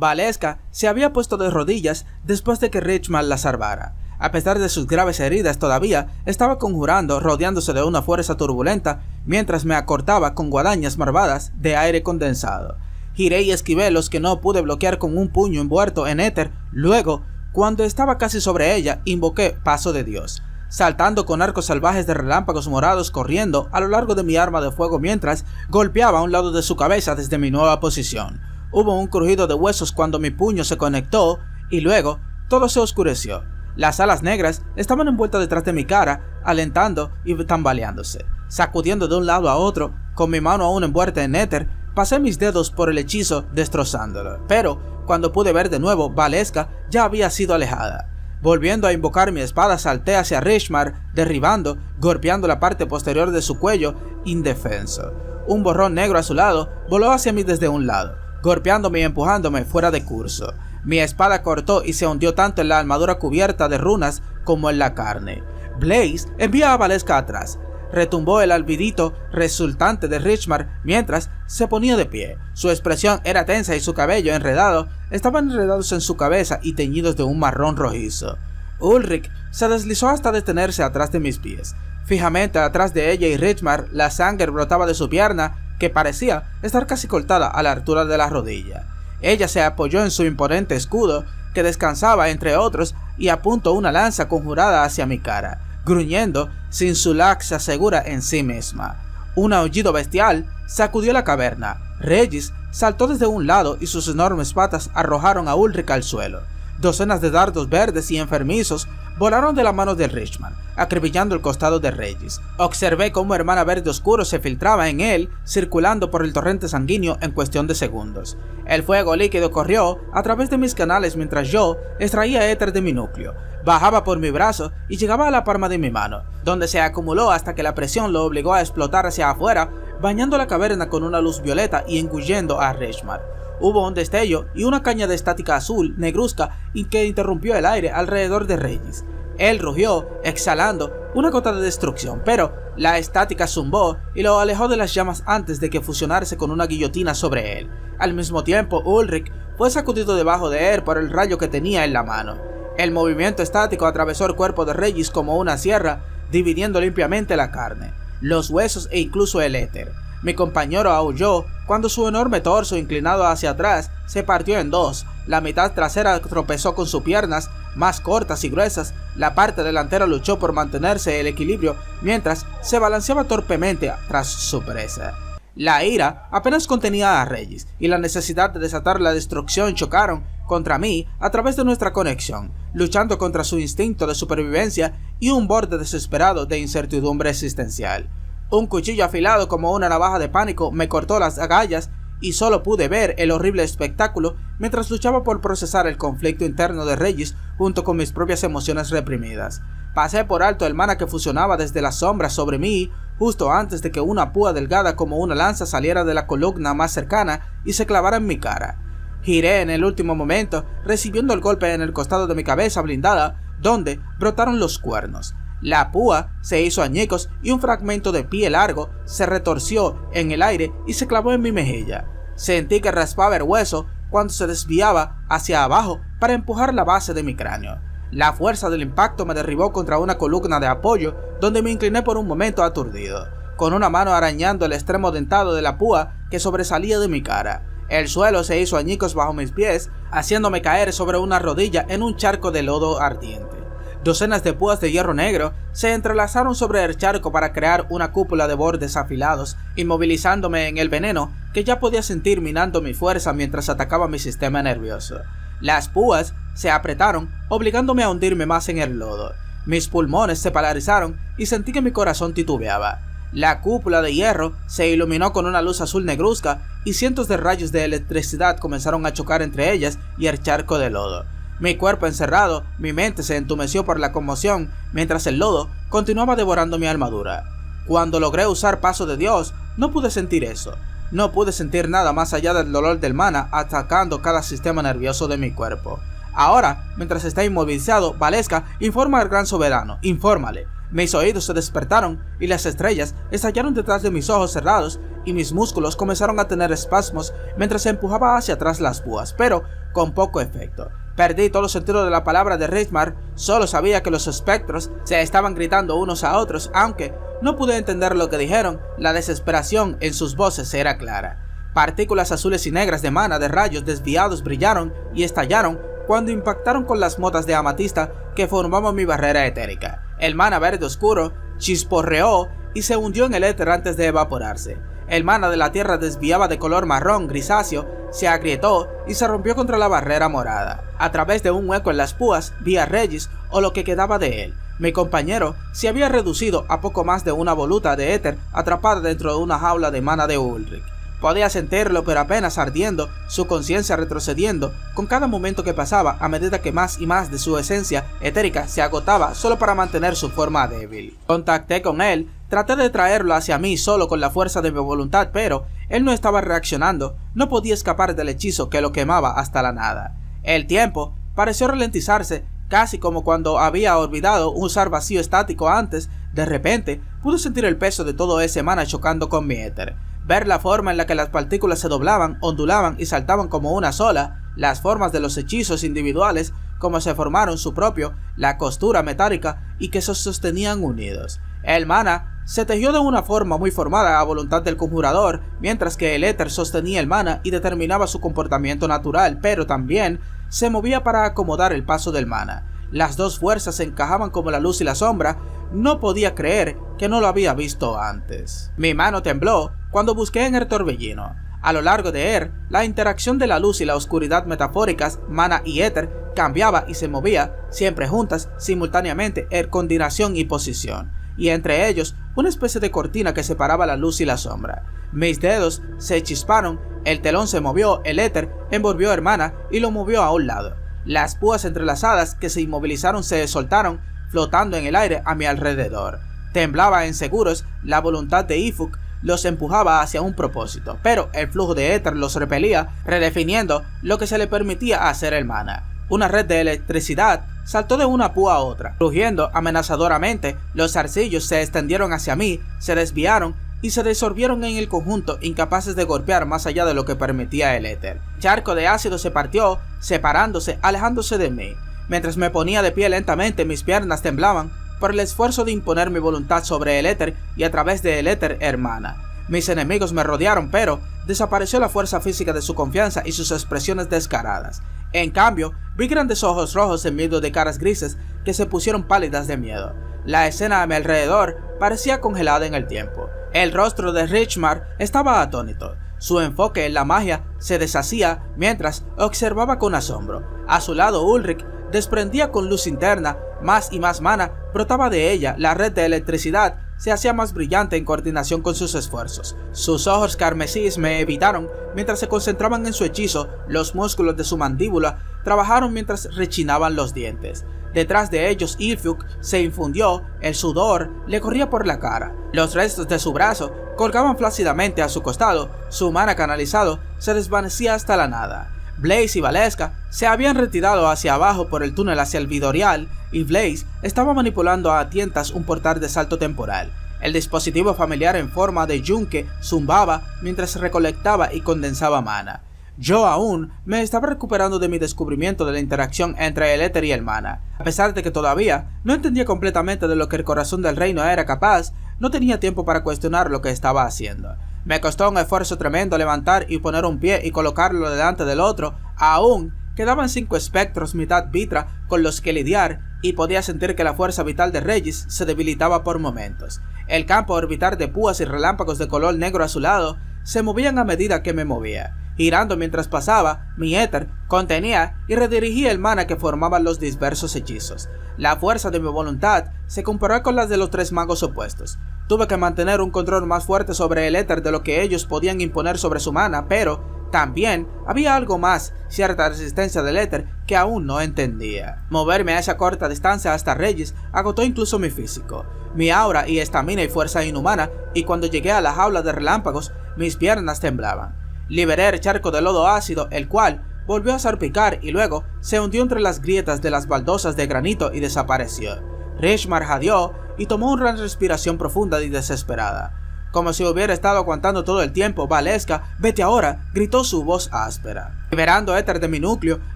Valeska se había puesto de rodillas después de que Richmar la salvara. A pesar de sus graves heridas todavía, estaba conjurando rodeándose de una fuerza turbulenta mientras me acortaba con guadañas malvadas de aire condensado. Giré y esquivé los que no pude bloquear con un puño envuelto en éter. Luego, cuando estaba casi sobre ella, invoqué Paso de Dios, saltando con arcos salvajes de relámpagos morados corriendo a lo largo de mi arma de fuego mientras golpeaba a un lado de su cabeza desde mi nueva posición. Hubo un crujido de huesos cuando mi puño se conectó y luego todo se oscureció. Las alas negras estaban envueltas detrás de mi cara, alentando y tambaleándose. Sacudiendo de un lado a otro, con mi mano aún envuelta en éter, pasé mis dedos por el hechizo destrozándolo. Pero, cuando pude ver de nuevo, Valeska ya había sido alejada. Volviendo a invocar mi espada, salté hacia Richmar, derribando, golpeando la parte posterior de su cuello, indefenso. Un borrón negro a su lado voló hacia mí desde un lado, golpeándome y empujándome fuera de curso. Mi espada cortó y se hundió tanto en la armadura cubierta de runas como en la carne. Blaze envía a Valeska atrás. Retumbó el albidito resultante de Richmar mientras se ponía de pie. Su expresión era tensa y su cabello enredado estaban enredados en su cabeza y teñidos de un marrón rojizo. Ulrich se deslizó hasta detenerse atrás de mis pies. Fijamente atrás de ella y Richmar, la sangre brotaba de su pierna, que parecía estar casi cortada a la altura de la rodilla. Ella se apoyó en su imponente escudo, que descansaba entre otros, y apuntó una lanza conjurada hacia mi cara, gruñendo sin su laxa segura en sí misma. Un aullido bestial sacudió la caverna. Regis saltó desde un lado y sus enormes patas arrojaron a Ulrich al suelo. Docenas de dardos verdes y enfermizos volaron de la mano de Richmar, acribillando el costado de Regis. Observé cómo Hermana Verde Oscuro se filtraba en él, circulando por el torrente sanguíneo en cuestión de segundos. El fuego líquido corrió a través de mis canales mientras yo extraía éter de mi núcleo. Bajaba por mi brazo y llegaba a la palma de mi mano, donde se acumuló hasta que la presión lo obligó a explotar hacia afuera, bañando la caverna con una luz violeta y engullendo a Richmar. Hubo un destello y una caña de estática azul negruzca que interrumpió el aire alrededor de Regis. Él rugió, exhalando una gota de destrucción, pero la estática zumbó y lo alejó de las llamas antes de que fusionarse con una guillotina sobre él. Al mismo tiempo, Ulrich fue sacudido debajo de él por el rayo que tenía en la mano. El movimiento estático atravesó el cuerpo de Regis como una sierra, dividiendo limpiamente la carne, los huesos e incluso el éter. Mi compañero aulló cuando su enorme torso inclinado hacia atrás se partió en dos. La mitad trasera tropezó con sus piernas más cortas y gruesas. La parte delantera luchó por mantenerse el equilibrio mientras se balanceaba torpemente tras su presa. La ira apenas contenía a Regis y la necesidad de desatar la destrucción chocaron contra mí a través de nuestra conexión, luchando contra su instinto de supervivencia y un borde desesperado de incertidumbre existencial. Un cuchillo afilado como una navaja de pánico me cortó las agallas y solo pude ver el horrible espectáculo mientras luchaba por procesar el conflicto interno de Regis junto con mis propias emociones reprimidas. Pasé por alto el mana que fusionaba desde las sombras sobre mí justo antes de que una púa delgada como una lanza saliera de la columna más cercana y se clavara en mi cara. Giré en el último momento, recibiendo el golpe en el costado de mi cabeza blindada, donde brotaron los cuernos. La púa se hizo añicos y un fragmento de pie largo se retorció en el aire y se clavó en mi mejilla. Sentí que raspaba el hueso cuando se desviaba hacia abajo para empujar la base de mi cráneo. La fuerza del impacto me derribó contra una columna de apoyo donde me incliné por un momento aturdido, con una mano arañando el extremo dentado de la púa que sobresalía de mi cara. El suelo se hizo añicos bajo mis pies, haciéndome caer sobre una rodilla en un charco de lodo ardiente. Docenas de púas de hierro negro se entrelazaron sobre el charco para crear una cúpula de bordes afilados, inmovilizándome en el veneno que ya podía sentir minando mi fuerza mientras atacaba mi sistema nervioso. Las púas se apretaron, obligándome a hundirme más en el lodo. Mis pulmones se paralizaron y sentí que mi corazón titubeaba. La cúpula de hierro se iluminó con una luz azul negruzca y cientos de rayos de electricidad comenzaron a chocar entre ellas y el charco de lodo. Mi cuerpo encerrado, mi mente se entumeció por la conmoción, mientras el lodo continuaba devorando mi armadura. Cuando logré usar Paso de Dios, no pude sentir eso. No pude sentir nada más allá del dolor del mana atacando cada sistema nervioso de mi cuerpo. Ahora, mientras está inmovilizado, Valeska informa al Gran Soberano. Infórmale. Mis oídos se despertaron y las estrellas estallaron detrás de mis ojos cerrados y mis músculos comenzaron a tener espasmos mientras empujaba hacia atrás las púas, pero con poco efecto. Perdí todo sentido de la palabra de Ridgemar, solo sabía que los espectros se estaban gritando unos a otros, aunque no pude entender lo que dijeron, la desesperación en sus voces era clara. Partículas azules y negras de mana de rayos desviados brillaron y estallaron cuando impactaron con las motas de amatista que formaban mi barrera etérica. El mana verde oscuro chisporreó y se hundió en el éter antes de evaporarse. El mana de la tierra desviaba de color marrón grisáceo, se agrietó y se rompió contra la barrera morada. A través de un hueco en las púas vi a Regis o lo que quedaba de él. Mi compañero se había reducido a poco más de una voluta de éter atrapada dentro de una jaula de mana de Ulrich. Podía sentirlo, pero apenas ardiendo, su conciencia retrocediendo con cada momento que pasaba a medida que más y más de su esencia etérica se agotaba solo para mantener su forma débil. Contacté con él, traté de traerlo hacia mí solo con la fuerza de mi voluntad, pero él no estaba reaccionando, no podía escapar del hechizo que lo quemaba hasta la nada. El tiempo pareció ralentizarse, casi como cuando había olvidado usar vacío estático antes. De repente, pude sentir el peso de todo ese mana chocando con mi éter. Ver la forma en la que las partículas se doblaban, ondulaban y saltaban como una sola, las formas de los hechizos individuales, como se formaron su propio, la costura metálica y que se sostenían unidos. El mana se tejió de una forma muy formada a voluntad del conjurador, mientras que el éter sostenía el mana y determinaba su comportamiento natural, pero también se movía para acomodar el paso del mana. Las dos fuerzas se encajaban como la luz y la sombra. No podía creer que no lo había visto antes. Mi mano tembló cuando busqué en el torbellino. A lo largo de él, la interacción de la luz y la oscuridad metafóricas, mana y éter, cambiaba y se movía, siempre juntas, simultáneamente, en coordinación y posición, y entre ellos, una especie de cortina que separaba la luz y la sombra. Mis dedos se chisparon, el telón se movió, el éter envolvió a Hermana y lo movió a un lado. Las púas entrelazadas que se inmovilizaron se soltaron, flotando en el aire a mi alrededor. Temblaba inseguros, la voluntad de Ifuk los empujaba hacia un propósito, pero el flujo de éter los repelía, redefiniendo lo que se le permitía hacer el mana. Una red de electricidad saltó de una púa a otra. Rugiendo amenazadoramente, los zarcillos se extendieron hacia mí, se desviaron y se disolvieron en el conjunto, incapaces de golpear más allá de lo que permitía el éter. El charco de ácido se partió, separándose, alejándose de mí. Mientras me ponía de pie lentamente, mis piernas temblaban por el esfuerzo de imponer mi voluntad sobre el éter y a través del éter Hermana. Mis enemigos me rodearon, pero desapareció la fuerza física de su confianza y sus expresiones descaradas. En cambio, vi grandes ojos rojos en medio de caras grises que se pusieron pálidas de miedo. La escena a mi alrededor parecía congelada en el tiempo. El rostro de Ridgemar estaba atónito. Su enfoque en la magia se deshacía mientras observaba con asombro. A su lado Ulrich desprendía con luz interna, más y más mana brotaba de ella, la red de electricidad se hacía más brillante en coordinación con sus esfuerzos. Sus ojos carmesíes me evitaron mientras se concentraban en su hechizo, los músculos de su mandíbula trabajaron mientras rechinaban los dientes. Detrás de ellos Ifuk se infundió, el sudor le corría por la cara. Los restos de su brazo colgaban flácidamente a su costado, su mana canalizado se desvanecía hasta la nada. Blaze y Valeska se habían retirado hacia abajo por el túnel hacia el Vidorial y Blaze estaba manipulando a tientas un portal de salto temporal. El dispositivo familiar en forma de yunque zumbaba mientras recolectaba y condensaba mana. Yo aún me estaba recuperando de mi descubrimiento de la interacción entre el éter y el mana. A pesar de que todavía no entendía completamente de lo que el corazón del reino era capaz, no tenía tiempo para cuestionar lo que estaba haciendo. Me costó un esfuerzo tremendo levantar y poner un pie y colocarlo delante del otro. Aún quedaban 5 espectros mitad Vitra con los que lidiar y podía sentir que la fuerza vital de Regis se debilitaba por momentos. El campo orbital de púas y relámpagos de color negro azulado se movían a medida que me movía. Girando mientras pasaba, mi éter contenía y redirigía el mana que formaban los diversos hechizos. La fuerza de mi voluntad se comparó con las de los 3 magos opuestos. Tuve que mantener un control más fuerte sobre el éter de lo que ellos podían imponer sobre su mana, pero también había algo más, cierta resistencia del éter que aún no entendía. Moverme a esa corta distancia hasta Regis agotó incluso mi físico, mi aura y estamina y fuerza inhumana, y cuando llegué a la jaula de relámpagos, mis piernas temblaban. Liberé el charco de lodo ácido, el cual volvió a salpicar y luego se hundió entre las grietas de las baldosas de granito y desapareció. Ridgemar jadeó y tomó una respiración profunda y desesperada. Como si hubiera estado aguantando todo el tiempo, Valeska, vete ahora, gritó su voz áspera. Liberando éter de mi núcleo,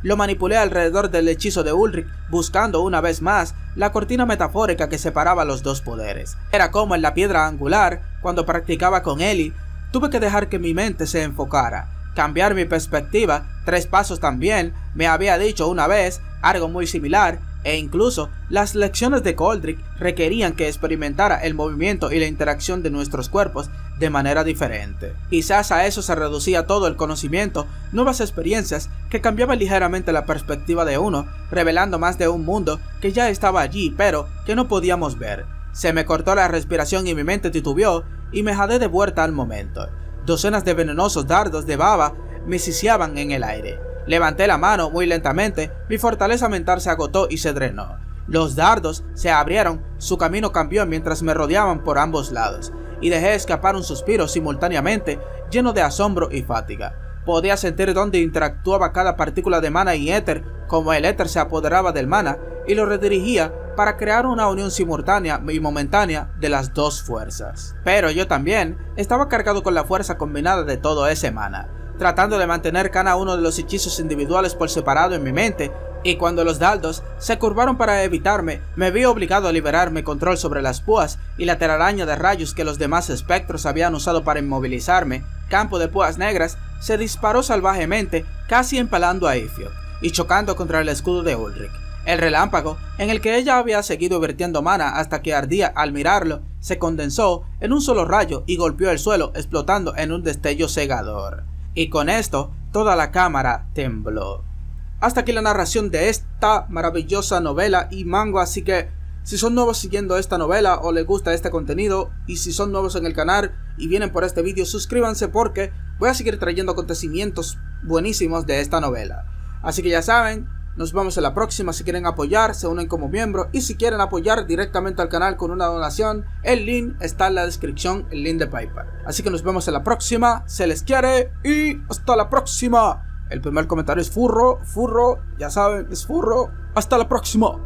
lo manipulé alrededor del hechizo de Ulrich, buscando una vez más la cortina metafórica que separaba los dos poderes. Era como en la piedra angular, cuando practicaba con Ellie, tuve que dejar que mi mente se enfocara, cambiar mi perspectiva. 3 pasos también me había dicho una vez algo muy similar, e incluso las lecciones de Coldrick requerían que experimentara el movimiento y la interacción de nuestros cuerpos de manera diferente. Quizás a eso se reducía todo el conocimiento, nuevas experiencias que cambiaban ligeramente la perspectiva de uno, revelando más de un mundo que ya estaba allí pero que no podíamos ver. Se me cortó la respiración y mi mente titubeó y me jadé de vuelta al momento. Docenas de venenosos dardos de baba me siseaban en el aire. Levanté la mano muy lentamente, mi fortaleza mental se agotó y se drenó. Los dardos se abrieron, su camino cambió mientras me rodeaban por ambos lados, y dejé escapar un suspiro simultáneamente, lleno de asombro y fatiga. Podía sentir dónde interactuaba cada partícula de mana y éter, como el éter se apoderaba del mana, y lo redirigía para crear una unión simultánea y momentánea de las dos fuerzas. Pero yo también estaba cargado con la fuerza combinada de todo ese mana, tratando de mantener cada uno de los hechizos individuales por separado en mi mente, y cuando los dardos se curvaron para evitarme, me vi obligado a liberar mi control sobre las púas y la telaraña de rayos que los demás espectros habían usado para inmovilizarme. Campo de púas negras se disparó salvajemente, casi empalando a Ifio y chocando contra el escudo de Ulrich. El relámpago, en el que ella había seguido vertiendo mana hasta que ardía al mirarlo, se condensó en un solo rayo y golpeó el suelo, explotando en un destello cegador. Y con esto, toda la cámara tembló. Hasta aquí la narración de esta maravillosa novela y manga, así que si son nuevos siguiendo esta novela o les gusta este contenido, y si son nuevos en el canal y vienen por este vídeo, suscríbanse porque voy a seguir trayendo acontecimientos buenísimos de esta novela. Así que ya saben, nos vemos en la próxima. Si quieren apoyar, se unen como miembro, y si quieren apoyar directamente al canal con una donación, el link está en la descripción, el link de PayPal. Así que nos vemos en la próxima, se les quiere y hasta la próxima. El primer comentario es furro, ya saben, es furro. Hasta la próxima.